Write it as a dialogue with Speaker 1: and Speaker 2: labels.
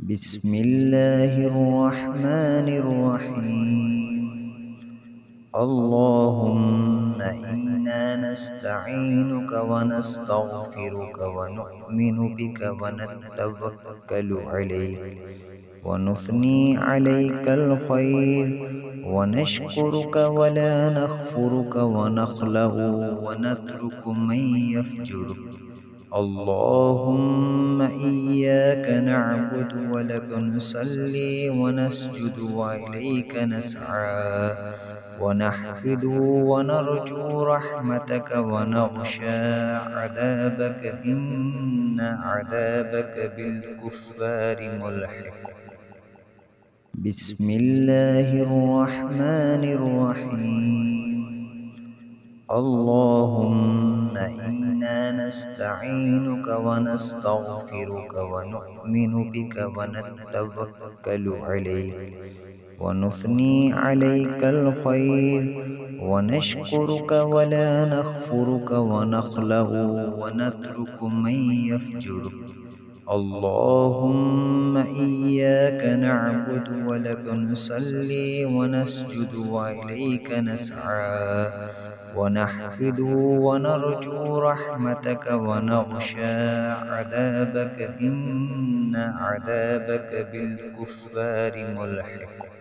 Speaker 1: بسم الله الرحمن الرحيم. اللهم إنا نستعينك ونستغفرك ونؤمن بك ونتوكل عليك ونثني عليك الخير ونشكرك ولا نكفرك ونخلع ونترك من يفجرك. اللهم إياك نعبد ولك نصلي ونسجد وإليك نسعى ونحفد ونرجو رحمتك ونخشى عذابك إن عذابك بالكفار ملحق. بسم الله الرحمن الرحيم. اللهم إنا نستعينك ونستغفرك ونؤمن بك ونتوكل عليك ونثني عليك الخير ونشكرك ولا نكفرك ونخلع ونترك من يفجرك. اللهم إياك نعبد ولك نصلي ونسجد وإليك نسعى ونحفد ونرجو رحمتك ونخشى عذابك إن عذابك بالكفار ملحق.